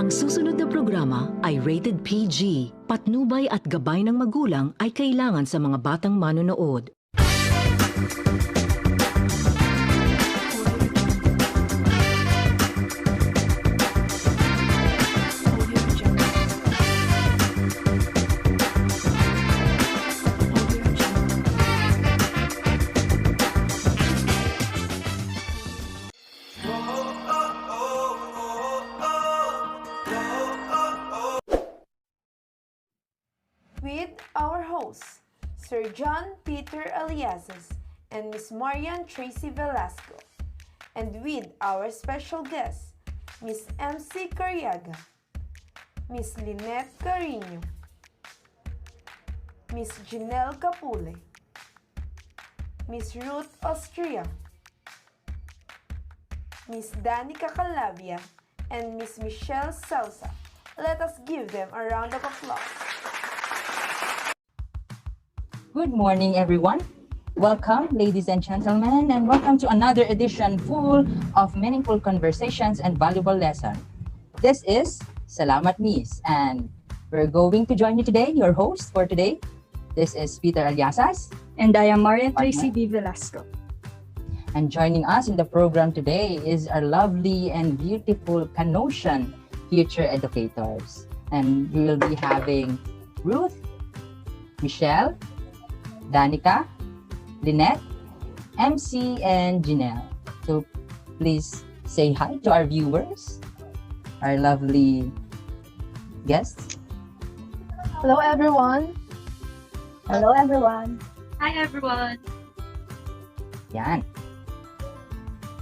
Ang susunod na programa ay rated PG. Patnubay at gabay ng magulang ay kailangan sa mga batang manonood. With our hosts, Sir John Peter Aliasas and Miss Mariann Tracy Velasco, and with our special guests, Miss MC Cariaga, Miss Lynette Carino, Miss Jennelle Capule, Miss Ruth Austria, Miss Damica Calabia, and Miss Michelle Salsa. Let us give them a round of applause. Good morning, everyone. Welcome, ladies and gentlemen, and welcome to another edition full of meaningful conversations and valuable lessons. This is Salamat Miss, and we're going to join you today, your host for today. This is Peter Aliasas. And I am Mariann Tracy Velasco. And joining us in the program today is our lovely and beautiful Canossian future educators. And we will be having Ruth, Michelle, Danica, Lynette, MC, and Jennelle. So please say hi to our viewers, our lovely guests. Hello, everyone. Hello, everyone. Hi, everyone. Yan.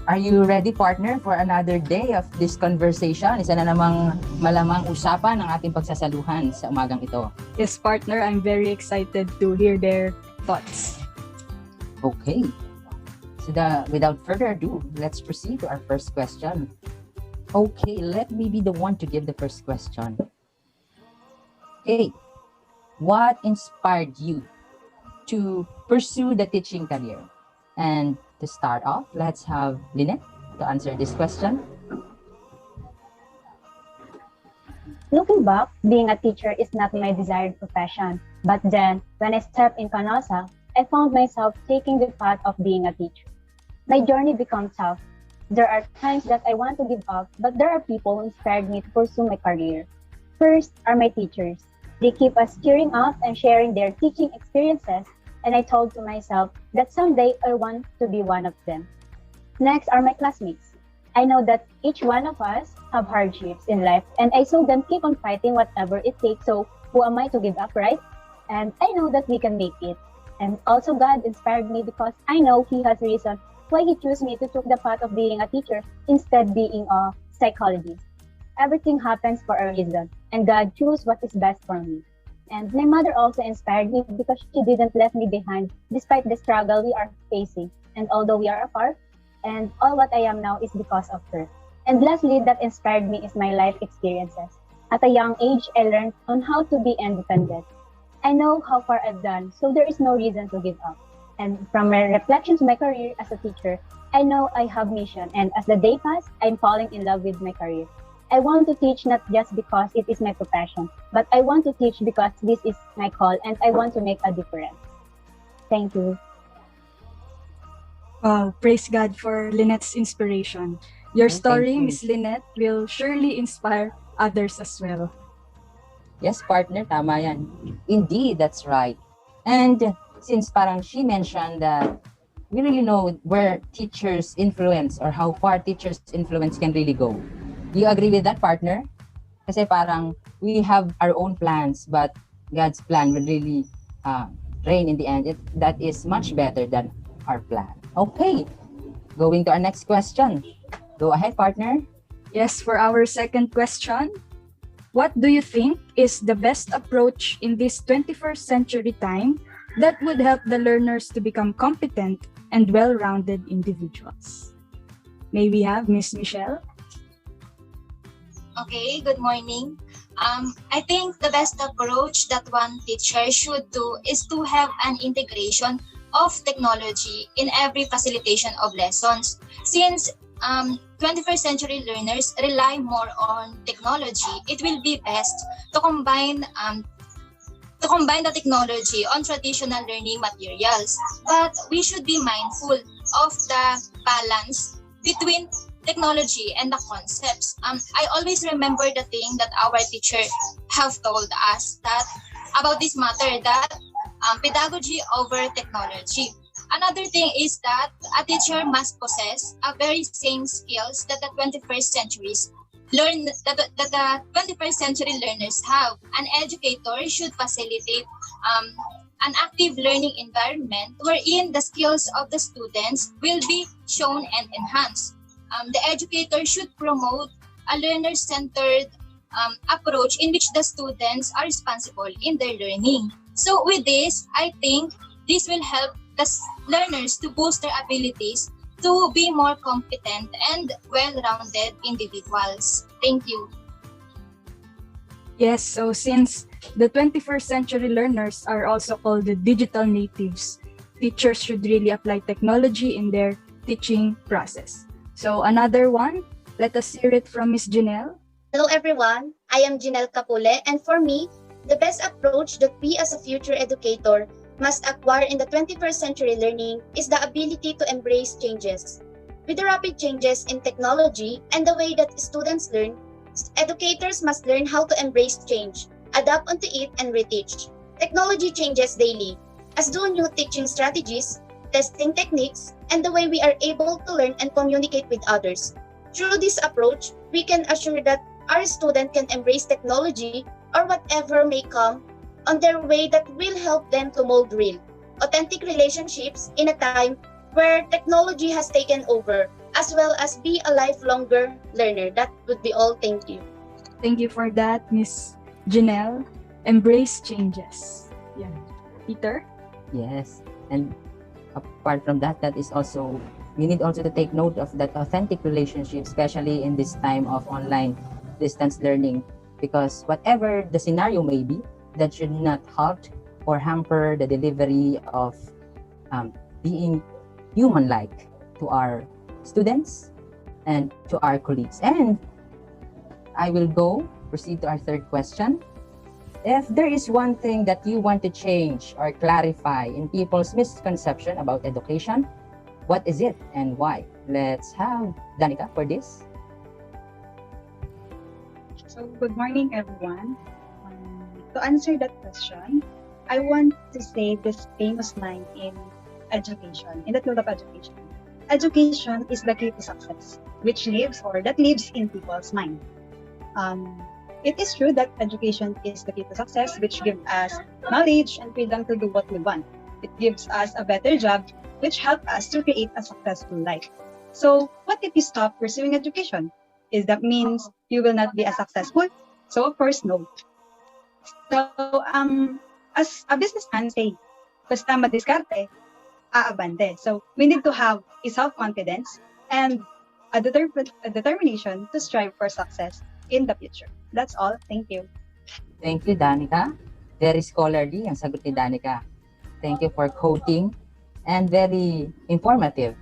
Are you ready, partner, for another day of this conversation? Isa na namang malamang usapan ng ating pagsasaluhan sa umagang ito. Yes, partner, I'm very excited to hear their thoughts. Okay. So without further ado, let's proceed to our first question. Okay, let me be the one to give the first question. Okay. What inspired you to pursue the teaching career? And to start off, let's have Lynette to answer this question. Looking back, being a teacher is not my desired profession. But then, when I stepped in Canossa, I found myself taking the path of being a teacher. My journey became tough. There are times that I want to give up, but there are people who inspired me to pursue my career. First are my teachers. They keep us cheering up and sharing their teaching experiences, and I told to myself that someday I want to be one of them. Next are my classmates. I know that each one of us have hardships in life, and I saw them keep on fighting whatever it takes, so who am I to give up, right? And I know that we can make it. And also God inspired me because I know He has reason why He chose me to take the path of being a teacher instead being a psychologist. Everything happens for a reason, and God chose what is best for me. And my mother also inspired me because she didn't let me behind despite the struggle we are facing. And although we are apart, and all what I am now is because of her. And lastly, that inspired me is my life experiences. At a young age, I learned on how to be independent. I know how far I've done, so there is no reason to give up. And from my reflections of my career as a teacher, I know I have mission. And as the day passed, I'm falling in love with my career. I want to teach not just because it is my profession, but I want to teach because this is my call and I want to make a difference. Thank you. Wow, praise God for Lynette's inspiration. Your story, Thank you. Miss Lynette, will surely inspire others as well. Yes, partner, tama yan. Indeed, that's right. And since parang she mentioned that we really know where teachers' influence or how far teachers' influence can really go. Do you agree with that, partner? Kasi parang we have our own plans, but God's plan will really reign in the end. That is much better than our plan. Okay, going to our next question. Go ahead, partner. Yes, for our second question, what do you think is the best approach in this 21st century time that would help the learners to become competent and well-rounded individuals? May we have Miss Michelle? Okay, good morning. I think the best approach that one teacher should do is to have an integration of technology in every facilitation of lessons. Since 21st century learners rely more on technology, it will be best to combine the technology on traditional learning materials. But we should be mindful of the balance between technology and the concepts. I always remember the thing that our teacher have told us that about this matter, that pedagogy over technology. Another thing is that a teacher must possess a very same skills that the 21st centuries that the 21st century learners have. An educator should facilitate an active learning environment wherein the skills of the students will be shown and enhanced. The educator should promote a learner-centered approach in which the students are responsible in their learning. So with this, I think this will help the learners to boost their abilities to be more competent and well-rounded individuals. Thank you. Yes, so since the 21st century learners are also called the digital natives, teachers should really apply technology in their teaching process. So another one, let us hear it from Miss Jennelle. Hello everyone, I am Jennelle Capule, and for me, the best approach that we as a future educator must acquire in the 21st century learning is the ability to embrace changes. With the rapid changes in technology and the way that students learn, educators must learn how to embrace change, adapt onto it, and reteach. Technology changes daily, as do new teaching strategies, testing techniques, and the way we are able to learn and communicate with others. Through this approach, we can assure that our student can embrace technology or whatever may come on their way that will help them to mold real, authentic relationships in a time where technology has taken over, as well as be a lifelonger learner. That would be all. Thank you. Thank you for that, Miss Jennelle. Embrace changes. Yeah. Peter? Yes. And apart from that, that is also, we need also to take note of that authentic relationship, especially in this time of online distance learning, because whatever the scenario may be, that should not halt or hamper the delivery of being human-like to our students and to our colleagues. And I will proceed to our third question. If there is one thing that you want to change or clarify in people's misconception about education, what is it and why? Let's have Damica for this. So, good morning, everyone. To answer that question, I want to say this famous line in education, in the field of education. Education is the key to success, that lives in people's mind. It is true that education is the key to success, which gives us knowledge and freedom to do what we want. It gives us a better job, which helps us to create a successful life. So, what if you stop pursuing education? Is that means you will not be as successful? So, of course, no. So, as a businessman say, basta madiskarte, aabante. So, we need to have a self-confidence and a determination to strive for success in the future. That's all. Thank you. Thank you, Danica. Very scholarly ang sagot ni Danica. Thank you for quoting and very informative,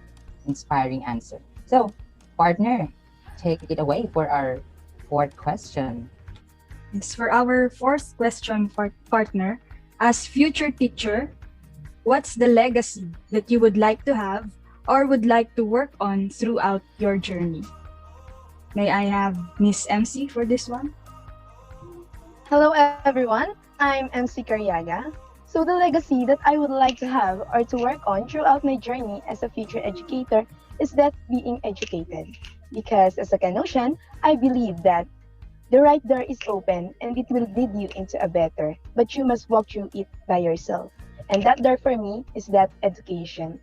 inspiring answer. So, partner, take it away for our fourth question. Yes, for our fourth question, partner, as future teacher, what's the legacy that you would like to have or would like to work on throughout your journey? May I have Miss MC for this one? Hello everyone, I'm MC Cariaga. So the legacy that I would like to have or to work on throughout my journey as a future educator is that being educated. Because as a Canossian, I believe that the right door is open and it will lead you into a better, but you must walk through it by yourself. And that door for me is that education.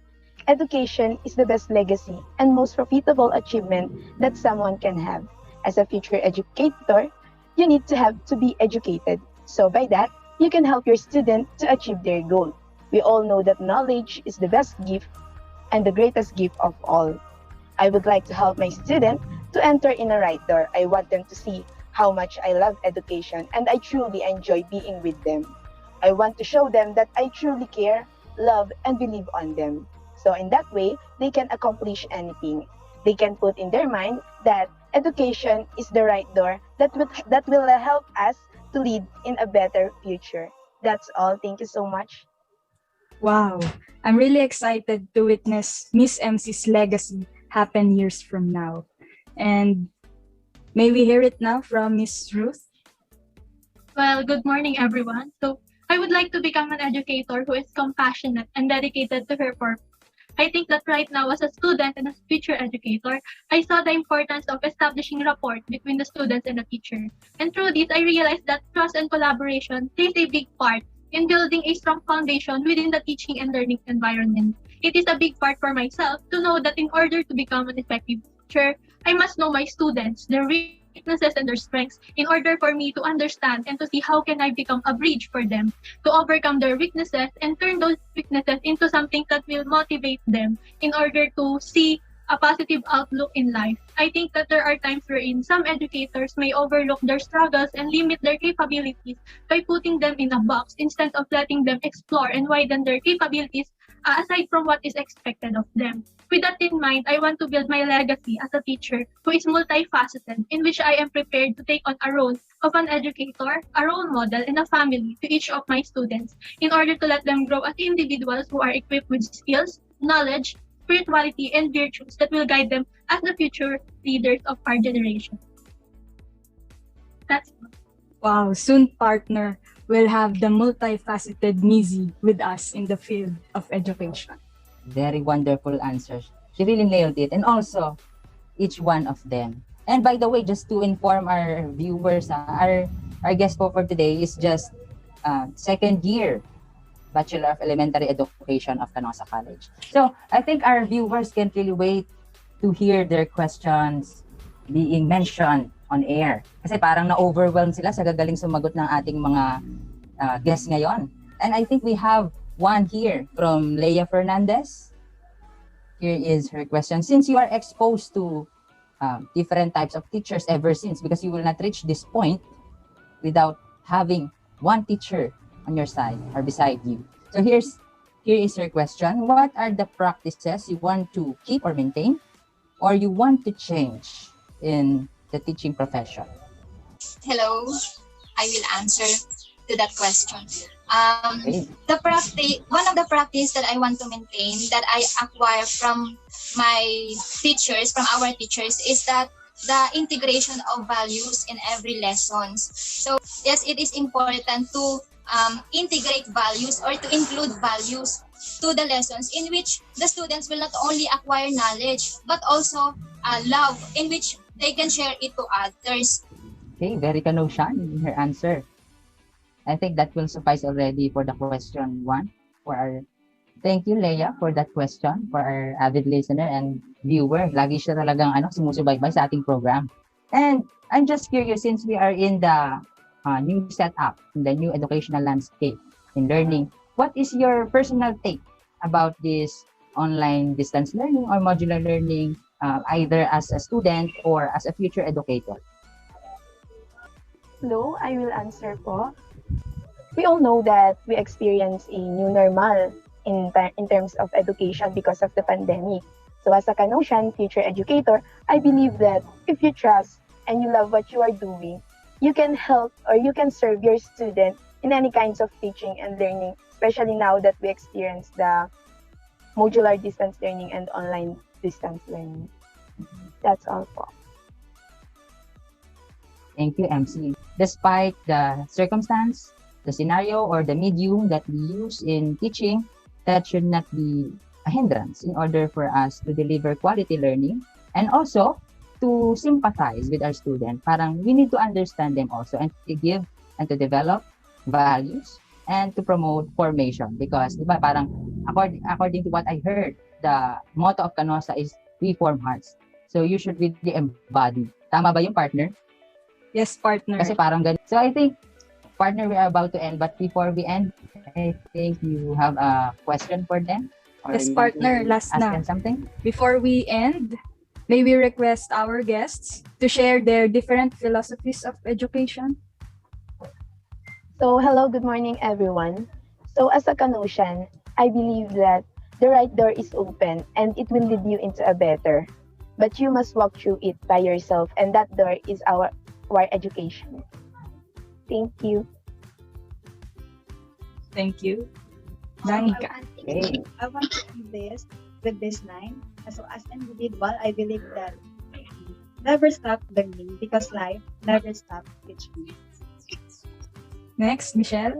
Education is the best legacy and most profitable achievement that someone can have. As a future educator, you need to be educated. So by that, you can help your student to achieve their goal. We all know that knowledge is the best gift and the greatest gift of all. I would like to help my student to enter in a right door. I want them to see how much I love education and I truly enjoy being with them. I want to show them that I truly care, love, and believe on them. So in that way, they can accomplish anything. They can put in their mind that education is the right door that will help us to lead in a better future. That's all. Thank you so much. Wow, I'm really excited to witness Miss MC's legacy happen years from now. And may we hear it now from Miss Ruth? Well, good morning, everyone. So, I would like to become an educator who is compassionate and dedicated to her purpose. I think that right now, as a student and as a future educator, I saw the importance of establishing rapport between the students and the teacher. And through this, I realized that trust and collaboration plays a big part in building a strong foundation within the teaching and learning environment. It is a big part for myself to know that in order to become an effective teacher, I must know my students, their weaknesses and their strengths in order for me to understand and to see how can I become a bridge for them to overcome their weaknesses and turn those weaknesses into something that will motivate them in order to see a positive outlook in life. I think that there are times wherein some educators may overlook their struggles and limit their capabilities by putting them in a box instead of letting them explore and widen their capabilities aside from what is expected of them. With that in mind, I want to build my legacy as a teacher who is multifaceted, in which I am prepared to take on a role of an educator, a role model, and a family to each of my students in order to let them grow as individuals who are equipped with skills, knowledge, spirituality, and virtues that will guide them as the future leaders of our generation. That's all. Wow, soon partner will have the multifaceted Nizi with us in the field of education. Very wonderful answers. She really nailed it. And also, each one of them. And by the way, just to inform our viewers, our guest for today is just second year Bachelor of Elementary Education of Canossa College. So I think our viewers can't really wait to hear their questions being mentioned on air. Kasi parang na-overwhelm sila sa gagaling sumagot ng ating mga guests ngayon. And I think we have one here from Leia Fernandez. Here is her question. Since you are exposed to different types of teachers ever since, because you will not reach this point without having one teacher on your side or beside you. So here is her question. What are the practices you want to keep or maintain, or you want to change in the teaching profession? Hello, I will answer to that question. One of the practice that I want to maintain, that I acquire from my teachers, from our teachers, is that the integration of values in every lessons. So yes, it is important to integrate values or to include values to the lessons in which the students will not only acquire knowledge but also love, in which they can share it to others. Okay, very Canossian in her answer. I think that will suffice already for the question one. Thank you, Leia, for that question, for our avid listener and viewer. Lagi siya talagang sumusubaybay sa ating program. And I'm just curious, since we are in the new setup, in the new educational landscape in learning, what is your personal take about this online distance learning or modular learning, either as a student or as a future educator? Hello, I will answer po. We all know that we experience a new normal in terms of education because of the pandemic. So as a Canossian future educator, I believe that if you trust and you love what you are doing, you can help or you can serve your student in any kinds of teaching and learning, especially now that we experience the modular distance learning and online distance learning. That's all po. Thank you, MC. Despite the circumstance, the scenario, or the medium that we use in teaching, that should not be a hindrance in order for us to deliver quality learning and also to sympathize with our student. Parang we need to understand them also and to give and to develop values and to promote formation, because diba, parang according to what I heard, the motto of Canossa is we form hearts. So you should really embody. Tama ba yung partner? Yes, partner. Kasi parang ganun. So I think, partner, we are about to end, but before we end, I think you have a question for them. Yes, partner, last ask na. them something. Before we end, may we request our guests to share their different philosophies of education? So hello, good morning everyone. So as a Canossian, I believe that the right door is open and it will lead you into a better but you must walk through it by yourself, and that door is our education. Thank you. Thank you. So Damica. I want to do this with this line. So as an individual, I believe that never stop learning because life never stops teaching. Next, Michelle.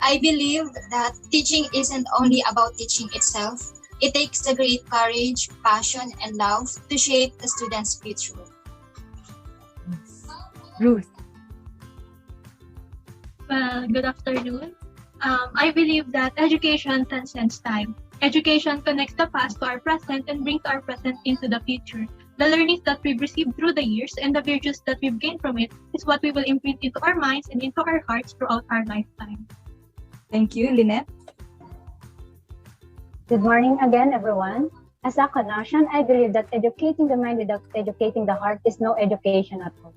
I believe that teaching isn't only about teaching itself. It takes the great courage, passion, and love to shape the student's future. Ruth. Well, good afternoon. I believe that education transcends time. Education connects the past to our present and brings our present into the future. The learnings that we've received through the years and the virtues that we've gained from it is what we will imprint into our minds and into our hearts throughout our lifetime. Thank you, Lynette. Good morning again, everyone. As a Canossian, I believe that educating the mind without educating the heart is no education at all.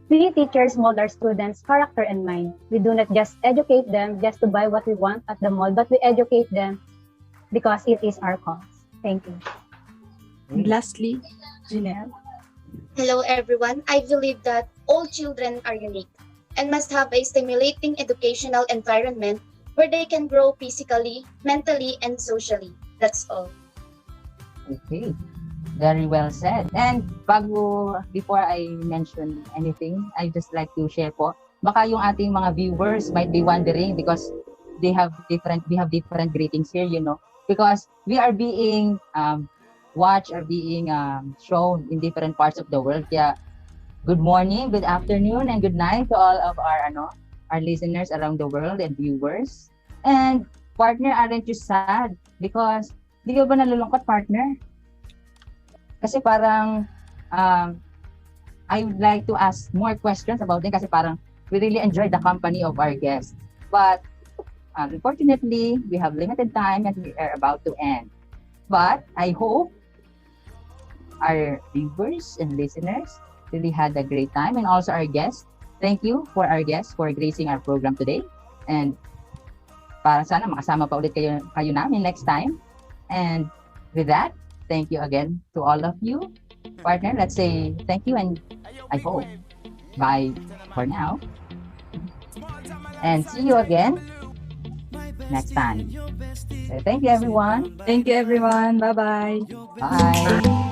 We teachers mold our students' character and mind. We do not just educate them just to buy what we want at the mall, but we educate them because it is our cause. Thank you. And lastly, Jennelle. Hello everyone. I believe that all children are unique and must have a stimulating educational environment where they can grow physically, mentally, and socially. That's all. Okay. Very well said. And before I mention anything, I just like to share po. Baka yung ating mga viewers might be wondering because we have different greetings here, you know, because we are being watched or being shown in different parts of the world. Kaya good morning, good afternoon, and good night to all of our listeners around the world and viewers. And partner, aren't you sad? Because di ka ba nalulungkot, partner? Kasi parang I would like to ask more questions about it kasi parang we really enjoyed the company of our guests. But unfortunately, we have limited time and we are about to end. But I hope our viewers and listeners really had a great time, and also our guests. Thank you for our guests for gracing our program today. And para sana makasama pa ulit kayo namin next time. And with that, thank you again to all of you. Partner, let's say thank you and I hope. Bye for now. And see you again next time. So thank you, everyone. Thank you, everyone. Bye-bye. Bye.